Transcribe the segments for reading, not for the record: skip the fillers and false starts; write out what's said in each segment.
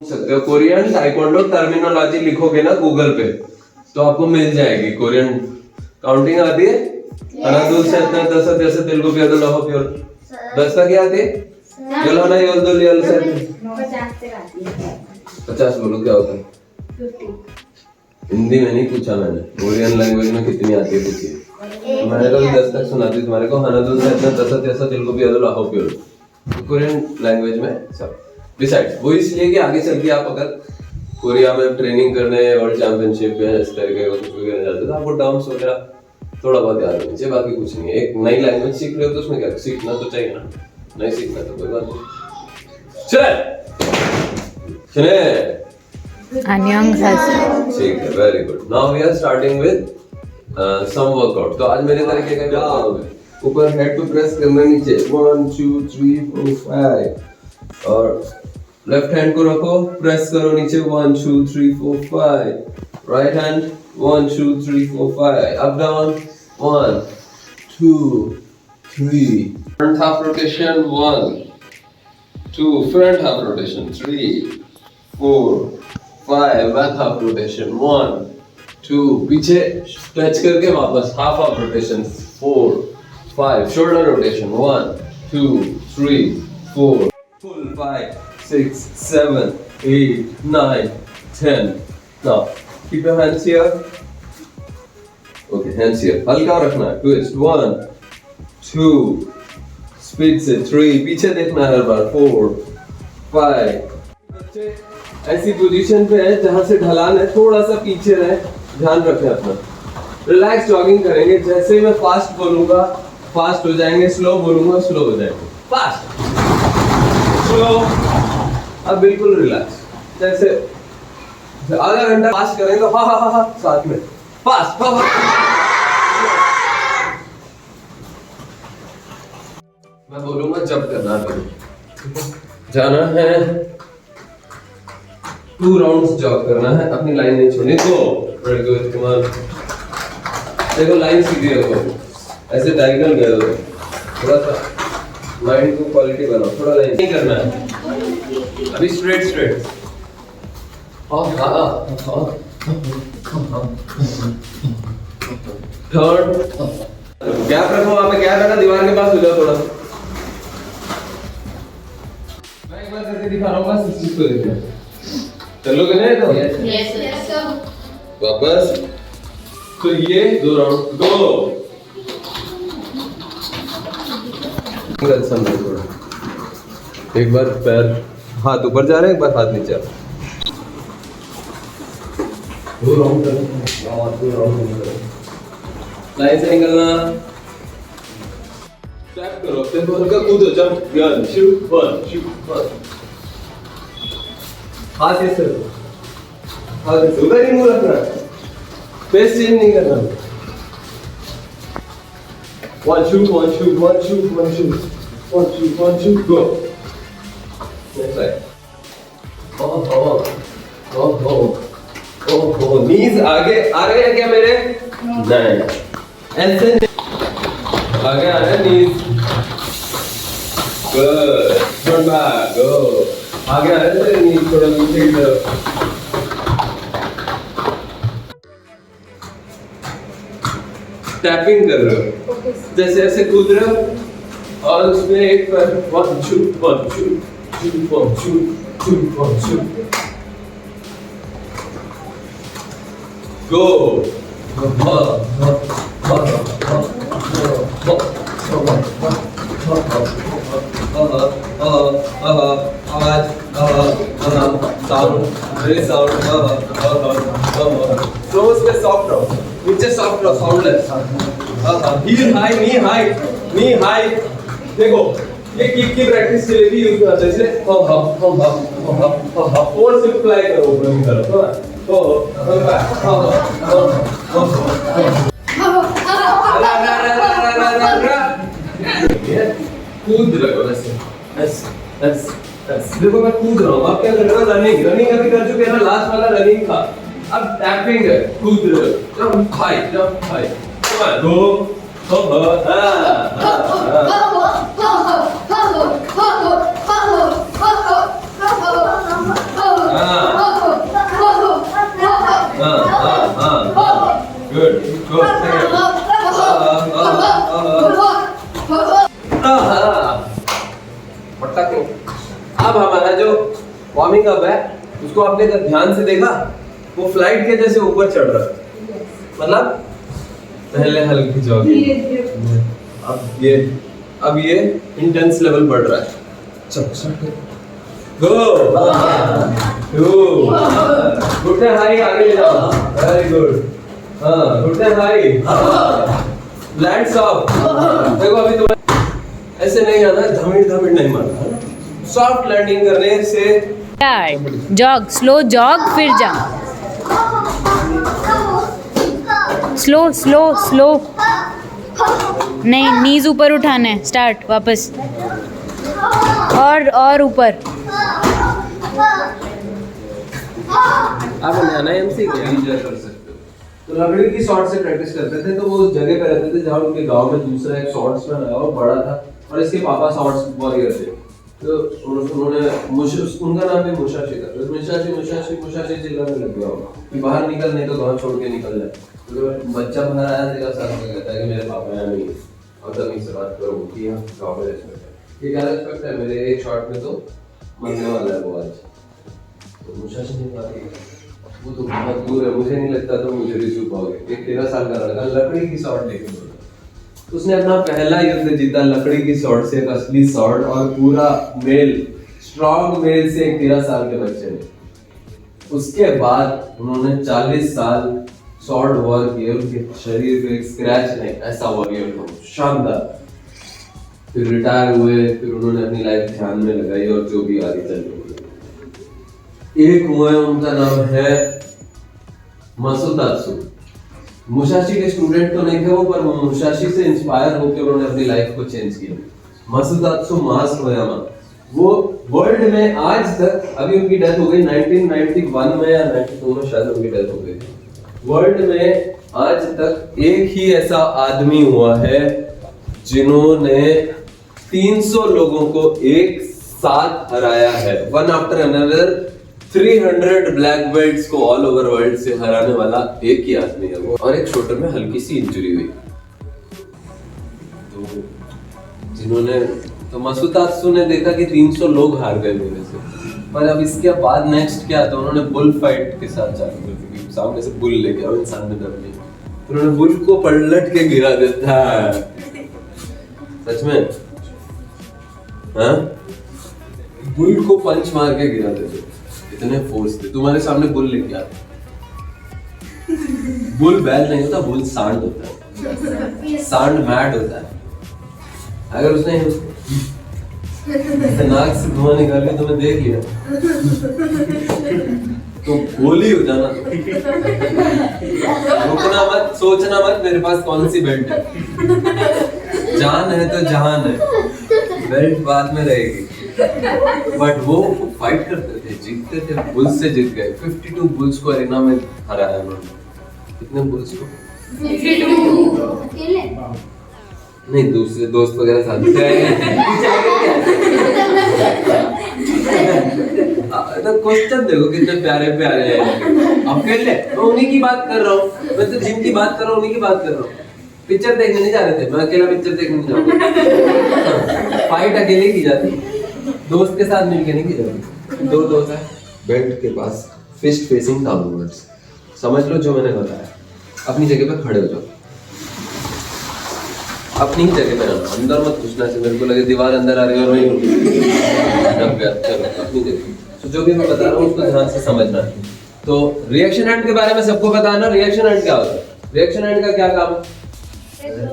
सकते हो। Korean taekwondo terminology लिखोगे ना गूगल पे तो आपको मिल जाएगी। कोरियन काउंटिंग आती है अनादुल से इतना दस दस तेलुगु पे तो लहो प्योर 10 तक आती है चलो ना योल दुल योल से 50 बोलो क्या होता है। हिंदी में नहीं पूछा मैंने, कोरियन लैंग्वेज में कितनी आती है पूछिए। मैंने कभी 10 तक सुना दी तुम्हारे को अनादुल से इतना दस दस तेलुगु पे तो लहो प्योर। कोरियन लैंग्वेज में सब डिसाइड वो इसलिए कि आगे चल के आप अगर कोरिया में ट्रेनिंग करने वर्ल्ड चैंपियनशिप या इस तरीके का कुछ भी करने जाते हो तो आपको टर्म्स वगैरह थोड़ा बहुत याद होना चाहिए, बाकी कुछ नहीं है। एक नई लैंग्वेज सीख रहे हो तो उसमें क्या सीखना तो चाहिए ना, नहीं सीखना तो कोई बात नहीं। चले ठीक है, very good. Now we are starting with some workout. तो आज मेरे तरीके का क्या होगा, ऊपर हेड टू प्रेस करना, नीचे 1 2 3 4 5 और लेफ्ट हैंड को रखो, प्रेस करो नीचे 1 2 3 4 5। Right hand 1 2 3 4 5 up down 1 2 3। Front half rotation 1 2, front half rotation 3 4 5, back half rotation 1 2, पीछे स्ट्रेच करके वापस half half rotation 4 5, shoulder rotation 1 2 3 4, full 5 6 7 8 9 10। Now keep your hands here. Okay, hands here. हल्का रखना है। Twist 1 2, स्पीड से 3, पीछे देखना है हर बार 4 5। बच्चे ऐसी पोजीशन पे है जहां से ढलान है, थोड़ा सा पीछे रहे, ध्यान रखें अपना। रिलैक्स जॉगिंग करेंगे, जैसे मैं फास्ट बोलूंगा फास्ट हो जाएंगे, स्लो बोलूंगा स्लो हो जाएंगे। फास्ट स्लो, अब बिल्कुल रिलैक्स। जैसे आधा घंटा फास्ट करेंगे तो हा हा हा साथ में फास्ट हा हा। मैं बोलूंगा जब करना है, जाना है 2 राउंड्स जॉग करना है, अपनी लाइन नहीं छोड़नी। तो वेरी गुड, कम ऑन। देखो लाइन सीधी रखो, ऐसे डायगोनल गए हो, थोड़ा सा माइंड को क्वालिटी बनाओ, थोड़ा लाइन नहीं करना है। अभी स्ट्रेट स्ट्रेट थर्ड गैप रखो, वहां पे गैप रखा, दीवार के पास हो जाओ थोड़ा। मैं एक बार करके दिखा रहा हूँ, बस इस चीज को देखना। चलोगे नहीं तो यस वापस। तो ये 2 राउंड गो। एक बार पैर हाथ ऊपर जा रहे हैं, एक बार हाथ नीचे आ रहे हैं। 2 राउंड लाइन से निकलना, स्टेप करो, टेम्पो हल्का कूदो, जंप गन शूट 1 हाथ ऐसे हाथ ऐसे उधर ही मुंह रखना, फेस चेंज नहीं करना। 1 2 1 2 1 2 1 2 1 2 1 2 go। Next side। ओह नीज आगे आ रहे हैं क्या मेरे? नहीं, ऐसे आगे आ रहे knees. Good, front back go. आगे आ रहे हैं नीज, थोड़ा नीचे की तरफ। टैपिंग कर रहे हो, जैसे ऐसे कूद रहे हो और उसमें एक बार 1 2 1 2 2 1 2 2 1 2 go। सॉफ्ट रहो, नीचे सॉफ्ट रहो, साउंडलेस। हील हाई, नी हाई, नी हाई। देखो ये किक की प्रैक्टिस के लिए भी यूज करते हैं, इसलिए फोर्स अप्लाई करो ऊपर की तरफ। तो कूद रहे हो ऐसे ऐसे। देखो मैं कूद रहा हूँ, आप क्या कर रहे हो? रनिंग अभी कर चुके हैं ना, लास्ट वाला रनिंग था। अब टैपिंग है, कूद रहे हो, जंप हाई जंप हाई। दो Good. Go. अब हमारा जो वार्मिंग अप है उसको आपने ध्यान से देखा, वो फ्लाइट के जैसे ऊपर चढ़ रहा है, मतलब पहले हल्की जॉगिंग, अब ये इंटेंस लेवल बढ़ रहा है। चलो गो घुटने हाई आगे ले जाओ, वेरी गुड। हाँ घुटने हाई, लैंड सॉफ्ट। देखो अभी तुम्हें ऐसे नहीं आना, धमिड़ धमिड़ नहीं मारना, सॉफ्ट लैंडिंग करने से। जॉग, स्लो जॉग, फिर जंप, स्लो स्लो स्लो, नहीं नीज ऊपर उठाना है, स्टार्ट वापस, और ऊपर। आप नया एमसी क्या कर सकते हो। तो लकड़ी की शॉट से प्रैक्टिस करते थे, तो वो उस जगह पे रहते थे जहाँ उनके गांव में दूसरा एक शॉट्समैन आया, वो बड़ा था और इसके पापा शॉट्स वॉरियर थे। तो उन्होंने उनका नाम भी मुशाशी था, तो मुशाशी चिल्लाने लग गया कि बाहर निकल, नहीं तो गांव छोड़ के निकल जाए। तो बच्चा बाहर आया तो साथ में कहता है कि मेरे पापा यहाँ नहीं है, और तभी से बात करो कि यहाँ गाँव में रेस्पेक्ट है, ये क्या रेस्पेक्ट है, मेरे एक शॉट में तो मरने वाला है वो आज। तो मुशाशी ने कहा वो तो बहुत दूर है, मुझे नहीं लगता तो मुझे भी चुप हो गए। एक 13 साल का लड़का लकड़ी की शॉट लेके बोला, उसने अपना पहला युद्ध जीता लकड़ी की शॉट से, एक असली शॉट, और पूरा मेल, स्ट्रॉन्ग मेल से एक 13 साल के बच्चे ने। उसके बाद उन्होंने 40 साल शॉर्ट वॉर किए, उनके शरीर पे एक स्क्रैच नहीं, ऐसा वॉरियर था, शानदार। फिर रिटायर हुए, फिर उन्होंने अपनी लाइफ ध्यान में लगाई और जो भी आगे चल रही। एक हुआ है, उनका नाम है मसुतात्सु। मुशाशी के स्टूडेंट तो नहीं थे वो, पर मुशाशी से इंस्पायर होकर उन्होंने अपनी लाइफ को चेंज किया। मसुतात्सु मात्सुयामा, वो वर्ल्ड में आज तक, अभी उनकी डेथ हो गई 1991 में या 92 में शायद उनकी डेथ हो गई। वर्ल्ड में आज तक एक ही ऐसा आदमी हुआ है जिन्होंने 300 लोगों को एक साथ हराया है, one after another. 300 black belts को ऑल ओवर वर्ल्ड से हराने वाला एक ही आदमी है वो, और एक शोल्डर में हल्की सी इंजरी हुई। तो जिन्होंने, तो मसुतात्सु ने देखा कि 300 लोग हार गए मेरे से, पर अब इसके बाद नेक्स्ट क्या था, उन्होंने बुल फाइट के साथ चालू कर दी। सामने से बुल लेके आओ, इंसान में दम नहीं, तो उन्होंने बुल को पलट के गिरा देता है। सच में, हाँ, बुल को पंच मार के गिरा देते, इतने फोर्स थे। तुम्हारे सामने बुल लेके आते, बुल बैल नहीं होता, बुल सांड होता है, सांड मैड होता है। अगर उसने नाक से धुआं निकाल लिया तो मैं देख लिया तो गोली हो जाना। रुकना मत, सोचना मत मेरे पास कौन सी बेल्ट है, जान है तो जहान है, बेल्ट बाद में रहेगी। बट वो फाइट करते थे, जीतते थे, बुल्स से जीत गए। 52 बुल्स को एरिना में हराया उन्होंने। कितने बुल्स को? 52 नहीं, दूसरे दोस्त वगैरह साथ तो क्वेश्चन देखो कितने प्यारे प्यारे हैं। अकेले मैं उन्हीं की बात कर रहा हूँ, मैं तो जिनकी बात कर रहा हूँ उन्हीं की बात कर रहा हूँ। पिक्चर देखने नहीं जा रहे थे, मैं अकेला पिक्चर देखने नहीं जाऊंगा। फाइट अकेले की जाती, दोस्त के साथ मिलके नहीं की जाती। दो दोस्त है, बेल्ट के पास, फिस्ट फेसिंग डाउनवर्ड्स। समझ लो जो मैंने बताया, अपनी जगह पे खड़े हो जाओ, अपनी ही जगह पे रहना, अंदर मत घुसना चाहिए। मेरे को लगे दीवार अंदर आ रही है और नहीं चलो अपनी जगह। तो जो भी मैं बता रहा हूँ उसको ध्यान से समझना। तो रिएक्शन हैंड के बारे में सबको बताना। रिएक्शन हैंड क्या होता है? रिएक्शन हैंड का क्या काम है?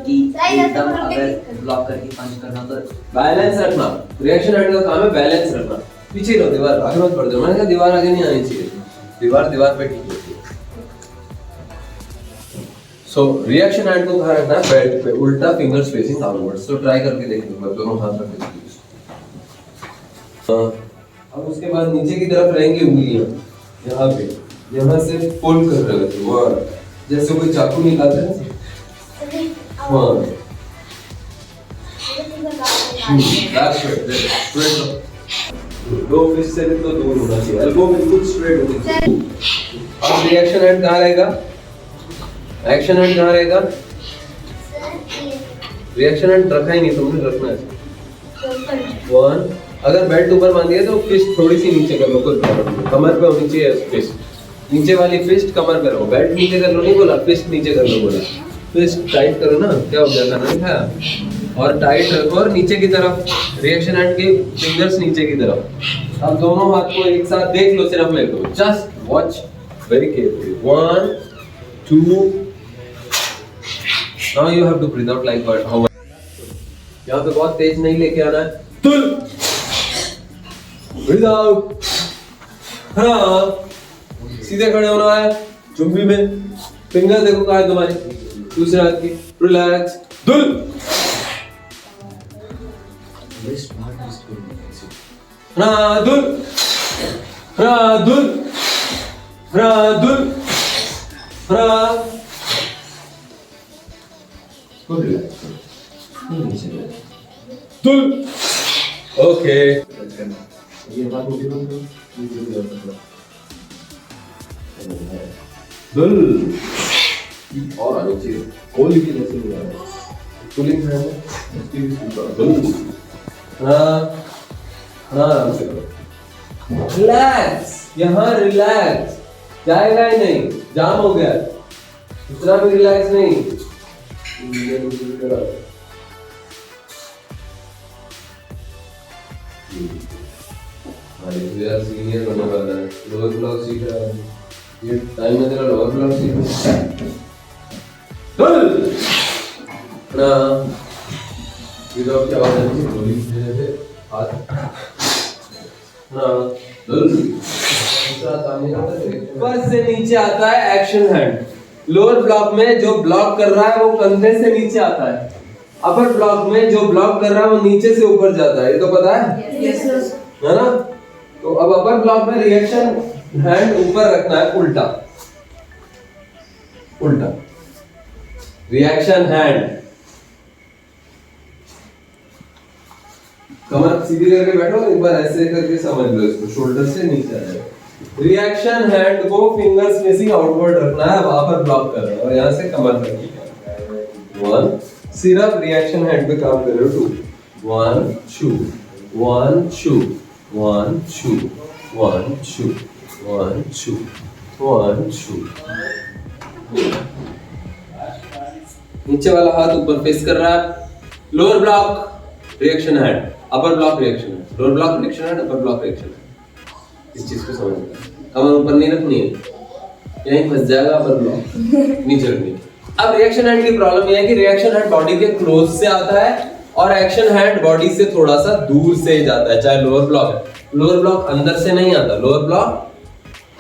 कि एकदम अगर ब्लॉक करके पंच करना तो बैलेंस रखना। रिएक्शन हैंड का काम है बैलेंस रखना। पीछे रहो, दीवार आगे मत पड़ जाओ। मैंने कहा दीवार आगे नहीं आनी चाहिए, दीवार पे ठीक होती है। सो रिएक्शन हैंड को कहाँ रखना है? बेल्ट पे, उल्टा, फिंगर्स फेसिंग डाउनवर्ड्स। तो ट्राई करके देखिए, मैं दोनों हाथ रख के। अब उसके बाद नीचे की तरफ रहेंगी उंगलियां, यहाँ पे, यहाँ से फोल्ड कर रहे थे वो, जैसे कोई चाकू निकालते हैं। हाँ, दो फिश से तो दूर होना चाहिए, एल्बो बिल्कुल स्ट्रेट होनी चाहिए। अब रिएक्शन हैंड कहाँ रहेगा? एक्शन हैंड कहाँ रहेगा? रिएक्शन हैंड रखा ही नहीं तुमने, रखना है। 1 अगर बेल्ट ऊपर बांधी है तो फिस्ट थोड़ी सी नीचे कर लो, कोई प्रॉब्लम नहीं, कमर पे होनी चाहिए फिस्ट, नीचे वाली फिस्ट कमर पे रहो, बेल्ट नीचे कर लो नहीं बोला, फिस्ट नीचे कर लो बोला, फिस्ट टाइट करो ना, क्या हो गया खाना नहीं खाया, और टाइट रखो और नीचे की तरफ, रिएक्शन हैंड के फिंगर्स नीचे की तरफ। अब दोनों हाथ को एक साथ देख लो सिर्फ मेरे को, just watch very carefully. 1 2 now you have to breathe out like how, यहाँ पे बहुत तेज नहीं लेके आना है, तुल ब्रीथ आउट, हाँ सीधे खड़े होना है, चुंबी में फिंगर देखो कहाँ है तुम्हारी, दूसरे हाथ की, रिलैक्स, दुल, हाँ दुल, हाँ दुल, हाँ दुल, हाँ दुल, ओके, ये बात मुझे दुल, और आगे चाहिए, कोली की जैसे नहीं आ रहा, पुलिंग है ना, इसकी भी सुनता, दुल, हाँ, आराम से करो, रिलैक्स, यहाँ रिलैक्स, जाएगा ही नहीं, जाम हो गया, इतना भी रिलैक्स नहीं, सीनियर होने वाला है, लोअर ब्लॉक सीख रहा है, ये टाइम में तेरा लोअर ब्लॉक सीख रहा है, ना ये तो क्या बात है, गोली मेरे पे हाथ, ना ऊपर से नीचे आता है एक्शन हैंड, लोअर ब्लॉक में जो ब्लॉक कर रहा है वो कंधे से नीचे आता है, अपर ब्लॉक में जो ब्लॉक कर रहा है वो नीचे से ऊपर जाता है, ये तो पता है, है ना? तो अब अपर ब्लॉक में रिएक्शन हैंड ऊपर रखना है, उल्टा उल्टा, रिएक्शन हैंड, कमर सीधी करके बैठो, एक बार ऐसे करके समझ लो इसको, शोल्डर से नीचे आ जाए, रिएक्शन हैंड को फिंगर्स फेसिंग आउटवर्ड रखना है, वहां पर ब्लॉक करना है, और यहाँ से कमर तक 1 सिर्फ रिएक्शन हैंड पे काम कर रहे हो, 2 1 2 1 2 1 2 1 2 1 2 1 2, नीचे वाला हाथ ऊपर फेस कर रहा है, lower block reaction hand, upper block reaction hand, lower block reaction hand, upper block reaction hand, इस चीज को समझना, कमर ऊपर नहीं रखनी है, यहीं फंस जाएगा अपर ब्लॉक, नीचे रखनी है। अब रिएक्शन हैंड की प्रॉब्लम यह है कि रिएक्शन हैंड बॉडी के क्लोज से आता है और एक्शन हैंड बॉडी से थोड़ा सा दूर से जाता है, चाहे लोअर ब्लॉक है, लोअर ब्लॉक अंदर से नहीं आता, लोअर ब्लॉक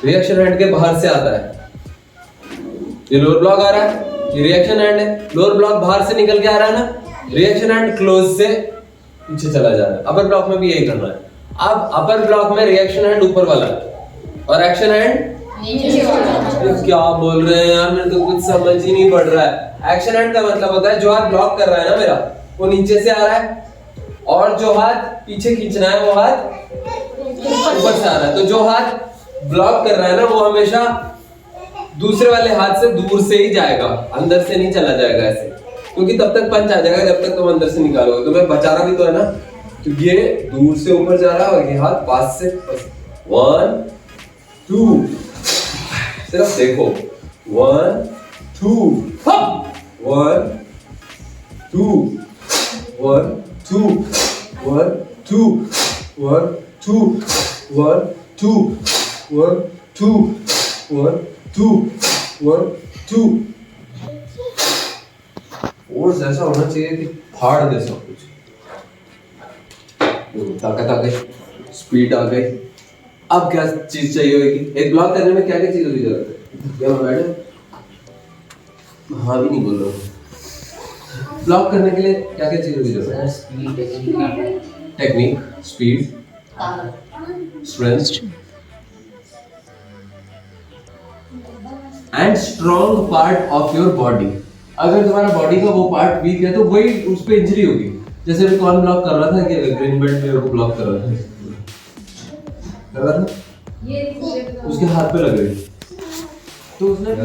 रिएक्शन हैंड के बाहर से आता है, ये लोअर ब्लॉक आ रहा है, ये रिएक्शन हैंड है, लोअर ब्लॉक बाहर से निकल के आ रहा है ना, रिएक्शन हैंड क्लोज से पीछे चला जा रहा है, अपर ब्लॉक में भी यही करना है। अब अपर ब्लॉक में रिएक्शन हैंड ऊपर वाला है और एक्शन हैंड नीचे वाला, क्या बोल रहे हैं यार, मेरे तो कुछ समझ ही नहीं पड़ रहा है। एक्शन हैंड का मतलब होता है जो हाथ ब्लॉक कर रहा है ना मेरा, वो नीचे से आ रहा है, और जो हाथ पीछे खींचना है वो हाथ ऊपर से आ रहा है, तो जो हाथ ब्लॉक कर रहा है ना वो हमेशा दूसरे वाले हाथ से दूर से ही जाएगा, अंदर से नहीं चला जाएगा ऐसे, क्योंकि तब तक पंच आ जाएगा जब तक तुम अंदर से निकालोगे, तो मैं बचा रहा भी तो है ना, तो ये दूर से ऊपर जा रहा है और ये हाथ पास से 1 2, सिर्फ देखो 1 2 1 2 1 2 1 2 1 2 1 2 1 2 1 2 1 2, फोर्स ऐसा होना चाहिए कि फाड़ दे सब कुछ, ताकत आ गई, स्पीड आ गई। अब क्या चीज चाहिए होगी, एक ब्लॉक करने में क्या क्या चीजों की जरूरत है, क्या मैडम? हाँ भी नहीं बोल रहा हूँ, ब्लॉक करने के लिए क्या क्या चीजों की जरूरत है? Technique, speed, strength and strong part of your body. अगर तुम्हारा बॉडी का वो पार्ट वीक है तो वही उस पे इंजरी होगी। जैसे मैं कौन ब्लॉक कर रहा था कि ग्रीन बेल्ट में वो ब्लॉक कर रहा था, उसके हाथ पे लग गई तो उसने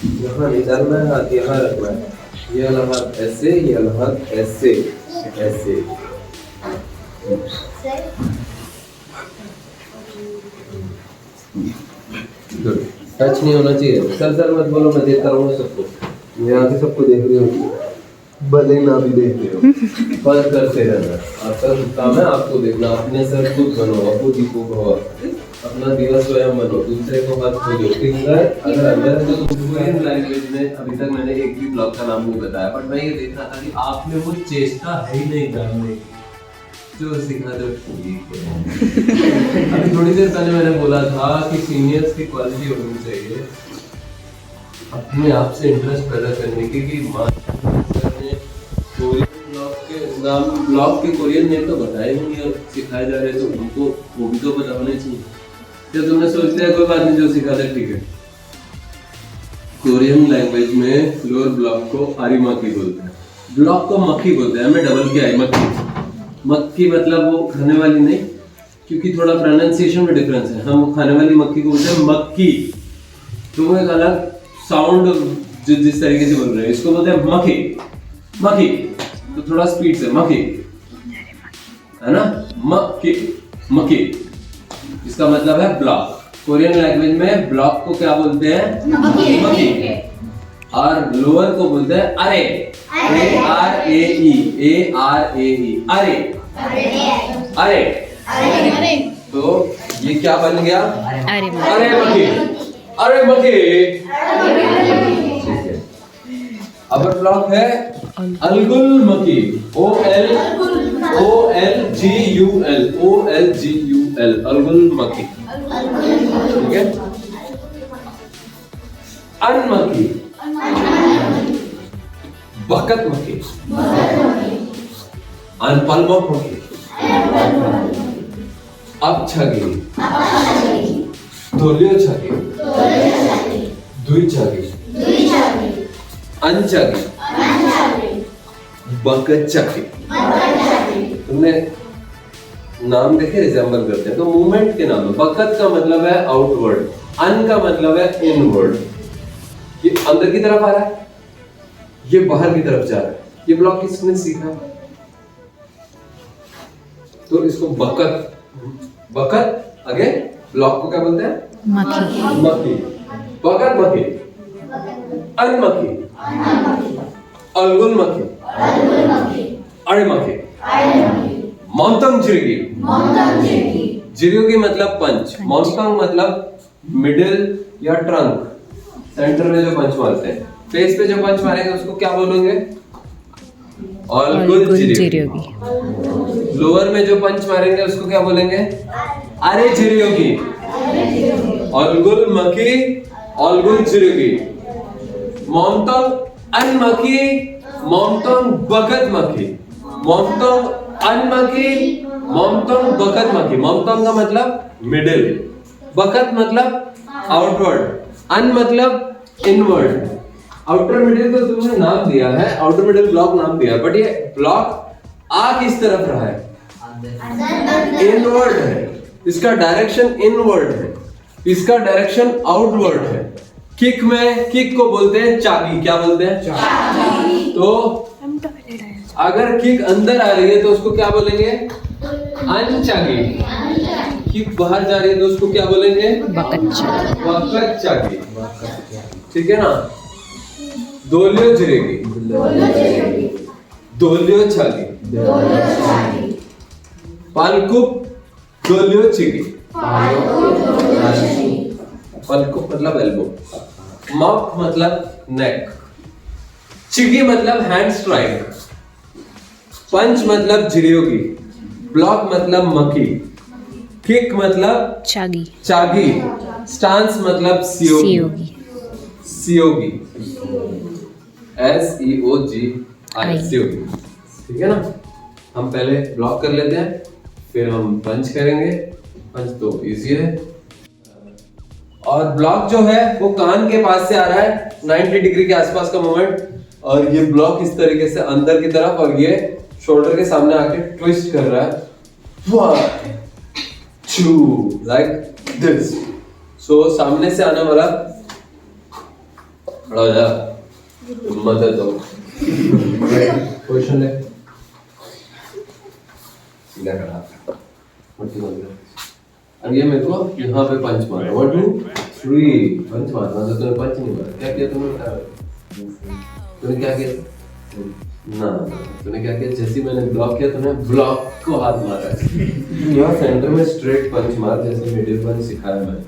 यहाँ नहीं डालना है, हाथ यहाँ रखना है, ये वाला हाथ ऐसे, ये वाला हाथ ऐसे ऐसे। गुड। टच नहीं होना चाहिए। सर सर मत बोलो, मैं देखता रहूँगा सबको, मैं आगे सबको देख रही हूँ, भले ना भी देख रहे हो, पर करते रहना। आपका काम है आपको देखना, अपने सर खुद बनो, अपो दीपो भव, अपना दिया स्वयं बनो, दूसरे को मत खोजो। फिंगर अगर अंदर है तो कोरियन लैंग्वेज में अभी तक मैंने एक भी ब्लॉग का नाम नहीं बताया, बट मैं ये देख रहा था कि आप में वो चेष्टा है ही नहीं जानने की, जो सिखा दो ठीक है। अभी थोड़ी देर पहले मैंने बोला था कि सीनियर्स की क्वालिटी होनी चाहिए अपने आप से इंटरेस्ट पैदा करने की, कि ब्लॉग के कोरियन नेम तो बताए नहीं और सिखाए जा रहे, तो उनको वो भी तो पता होने चाहिए। जब तुमने सोच लिया कोई बात नहीं, जो सिखा दे ठीक है। कोरियन लैंग्वेज में फ्लोर ब्लॉक को आरिमाकी बोलते हैं, ब्लॉक को मक्खी बोलते हैं, हमें डबल की आई मक्खी। मक्खी मतलब वो खाने वाली नहीं, क्योंकि थोड़ा प्रोनाउंसिएशन में डिफरेंस है। हम खाने वाली मक्खी को बोलते हैं मक्की, तो वो एक अलग साउंड जिस तरीके से बोल रहे हैं, इसको बोलते हैं मक्खी। मक्खी तो थोड़ा स्पीड से मक्खी, है ना, मक्खी मक्खी, इसका मतलब है ब्लॉक। कोरियन लैंग्वेज में ब्लॉक को क्या बोलते हैं? मक्खी। और लोअर को बोलते हैं अरे, ARAE, अरे अरे। तो ये क्या बन गया? अरे मक्खी, अरे मक्खी। ठीक है। अपर ब्लॉक है अलगुल मक्खी, OLGUL, अलगुल मक्खी, ठीक है। अनमक्खी, बकत मक्खी, अनपलमक मक्खी, अपछगी, धोलियो छगी, दुई छगी, अनछगी, बकत छगी। तुमने नाम देखे रिजेंबल करते हैं, तो मूवमेंट के नाम है। बकत का मतलब है आउटवर्ड, अन का मतलब है इनवर्ड। ये अंदर की तरफ आ रहा है, ये बाहर की तरफ जा रहा है। ये ब्लॉक किसने सीखा? तो इसको बकत, बकत आगे ब्लॉक को क्या बोलते हैं? मक्खी। मक्खी, बकत मक्खी, अनमक्खी, अलगुल मक्खी, अरे मक्खी, मोंतंग जिरगी। जिरगी मतलब पंच, मोंतंग मतलब मिडिल या ट्रंक, सेंटर में जो पंच मारते हैं। फेस पे जो पंच मारेंगे उसको क्या बोलेंगे? अलगुल जिरगी। लोअर में जो पंच मारेंगे उसको क्या बोलेंगे? अरे जिरगी। अलगुल मक्खी, अलगुल जिरगी। मोंतंग अनमक्खी, मोंतंग बकत मक्खी, मोंतंग अनमक्खी, मोंतंग बकत मक्खी। मोंतंग का मतलब मिडिल, बकत मतलब आउटवर्ड, अन मतलब इनवर्ड। आउटर मिडिल को तुमने नाम दिया है, आउटर मिडिल ब्लॉक नाम दिया है, बट ये ब्लॉक आ किस तरफ रहा है? इनवर्ड है। इसका डायरेक्शन इनवर्ड है, इसका डायरेक्शन आउटवर्ड है। किक में, किक को बोलते हैं चाबी। क्या बोलते हैं? चाबी। तो अगर किक अंदर आ रही है तो उसको क्या बोलेंगे? अनचागी। किक बाहर जा रही है तो उसको क्या बोलेंगे? बकत चागी। ठीक है ना। दोलियो जिरेगी, दोलियो छागी, पालकुप, दोलियो चिगी। पालकुप मतलब एल्बो, मॉक मतलब नेक, चिगी मतलब हैंड स्ट्राइक, पंच मतलब जिरियोगी, ब्लॉक मतलब मक्खी, किक मतलब चागी, चागी, स्टांस मतलब सियोगी, सियोगी, SEOGI, सियोगी। ठीक है ना। हम पहले ब्लॉक कर लेते हैं, फिर हम पंच करेंगे। पंच तो इजी है। और ब्लॉक जो है वो कान के पास से आ रहा है, 90 डिग्री के आसपास का मूवमेंट, और ये ब्लॉक इस तरीके से अंदर की तरफ, और ये शोल्डर के सामने आके ट्विस्ट कर रहा है। 1 2 लाइक दिस। सो सामने से आने वाला खड़ा हो जा, हिम्मत है तो क्वेश्चन ले, सीधा खड़ा, मुट्ठी बंद कर। अब ये मेरे को यहाँ पे पंच मारा, 1 2 3 पंच मारना, तो तूने पंच नहीं मारा, क्या किया तूने क्या किया ना, तूने क्या किया, जैसे मैंने ब्लॉक किया तूने ब्लॉक को हाथ मारा, यहाँ सेंटर में स्ट्रेट पंच मार, जैसे मिडिल पंच सिखाया मैंने,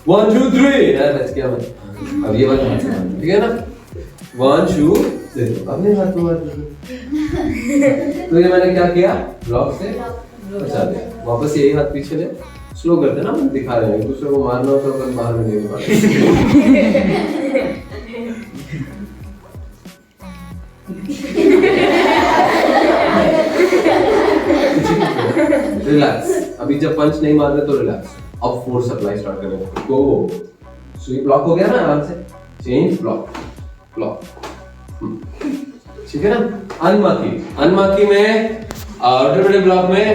1 2 3 यार बच गया मैं। अब ये बात ठीक है ना, 1 2 अपने हाथ में मार, तो ये मैंने क्या किया, ब्लॉक से बचा दिया, वापस यही हाथ पीछे ले, स्लो करते ना, दिखा रहे हैं दूसरे को मारना होता है, बाहर में नहीं मारना। रिलैक्स, अभी जब पंच नहीं मार रहे तो रिलैक्स, अब फोर्स सप्लाई स्टार्ट करेंगे, गो, सो ये ब्लॉक हो गया ना आराम से, चेंज ब्लॉक ब्लॉक, ठीक है ना। अनमाकी में ऑटोमेटिक ब्लॉक में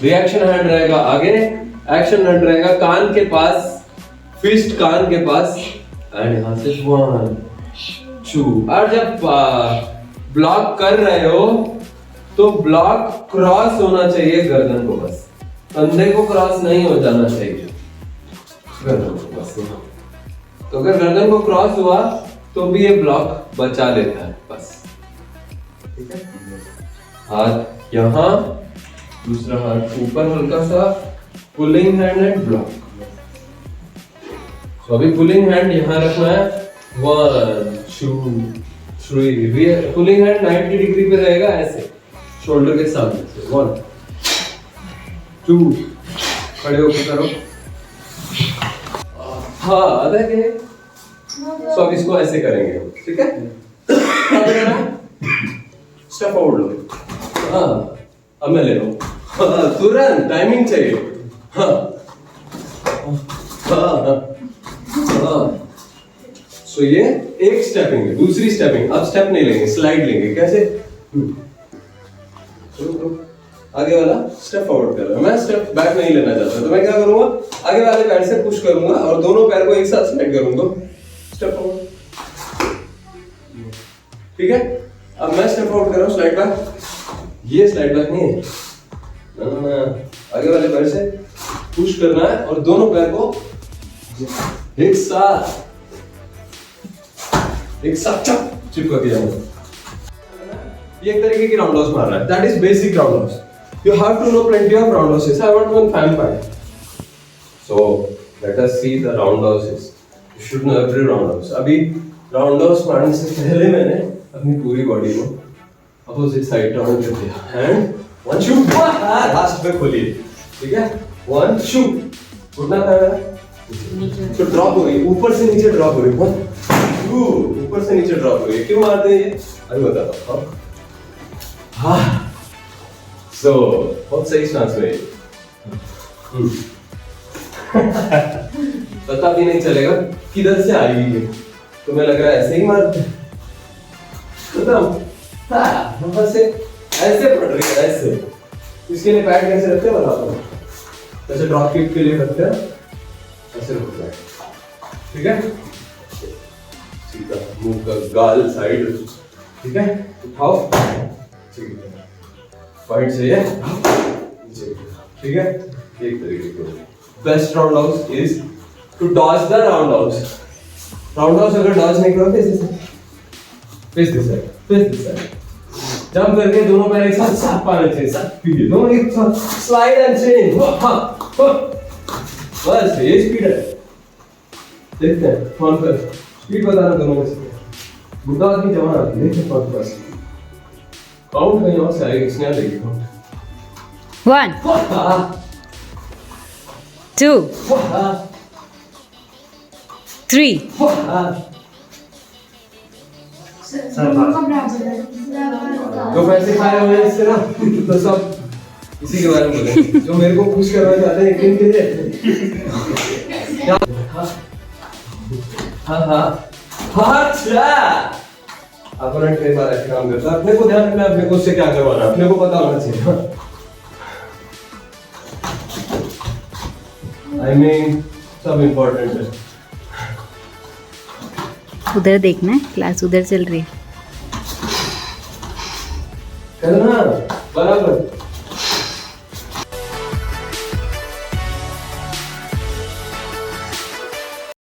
रिएक्शन हैंड रहेगा आगे, एक्शन हैंड रहेगा कान के पास, फिस्ट कान के पास, एंड यहाँ से 1 2, और जब ब्लॉक कर रहे हो तो ब्लॉक क्रॉस होना चाहिए गर्दन को, बस कंधे को क्रॉस नहीं हो जाना चाहिए, गर्दन को बस। तो अगर गर्दन को क्रॉस हुआ तो भी ये ब्लॉक बचा लेता है, बस ठीक है। हाथ यहाँ, दूसरा हाथ ऊपर, हल्का सा पुलिंग हैंड एंड ब्लॉक। तो अभी पुलिंग हैंड यहाँ रखना है, 1 2 3, पुलिंग हैंड 90 डिग्री पे रहेगा ऐसे, शोल्डर के सामने से, 1 2, खड़े होकर करो, हाँ आधा के। सो अब इसको ऐसे करेंगे, ठीक है, स्टेप आउट लो, हाँ अब मैं ले लो, हाँ तुरंत टाइमिंग चाहिए, हाँ हाँ हाँ। सो ये एक स्टेपिंग है, दूसरी स्टेपिंग, अब स्टेप नहीं लेंगे, स्लाइड लेंगे, कैसे, आगे वाला स्टेप फॉरवर्ड कर रहा है, मैं स्टेप बैक नहीं लेना चाहता, तो मैं क्या करूंगा, आगे वाले पैर से पुश करूंगा और दोनों पैर को एक साथ स्लाइड करूंगा, स्टेप फॉरवर्ड, ठीक है। अब मैं स्टेप फॉरवर्ड कर रहा हूँ, स्लाइड बैक, ये स्लाइड बैक नहीं है ना, आगे वाले पैर से पुश करना है और दोनों पैर को एक साथ चिपका दिया। ये एक तरीके की राउंड हाउस मार रहा है, that is basic round house, you have to know plenty of roundhouses. I want one fan fight. So let us see the roundhouses. You should know every roundhouse. अभी roundhouse मारने से पहले मैंने अपनी पूरी बॉडी को opposite side टर्न कर दिया and 1 shoot, लास्ट में खोलिए, ठीक है, 1 shoot, उठना था तो ड्रॉप हो गई, ऊपर से नीचे ड्रॉप हो गई, 1 2, ऊपर से नीचे ड्रॉप हो गई, क्यों मारते हैं ये अभी बताता हूँ। हाँ So, बहुत सही सांस में पता भी नहीं चलेगा किधर से आई है, तुम्हें लग रहा है ऐसे ही मारते, वहां से ऐसे पड़ रही है, ऐसे, इसके लिए पैड कैसे रखते हैं बताता हूँ, जैसे ड्रॉप किक के लिए रखते हैं, ऐसे रखते हैं, ठीक है, सीधा मुंह का गाल साइड, ठीक है, उठाओ, ठीक है, फाइट से है, ठीक है, एक तरीके से। Best roundhouse is to dodge the roundhouse. Roundhouse अगर डॉज नहीं करोगे, फेस दिस साइड, जंप करके दोनों पैर एक साथ साथ पाने चाहिए, साथ पीछे, दोनों एक साथ स्लाइड एंड चेंज, बस ये स्पीड है, देखते हैं कौन पर स्पीड बताना दोनों में से, बुढ़ा आदमी जवान आदमी, देखते कौन पास काउंट कहीं और से आएगी, इसने आएगी काउंट, 1 2 3 जो पैसे खाए हुए हैं इससे ना, तो सब इसी के बारे में बोले, जो मेरे को पुश करना चाहते हैं एक दिन के लिए, हाँ अच्छा, अपना कई बार ऐसे काम करता है, अपने को ध्यान रखना, अपने को उससे क्या करवाना, अपने को पता होना चाहिए, I mean सब इम्पोर्टेंट है, उधर देखना है, क्लास उधर चल रही है। करना बराबर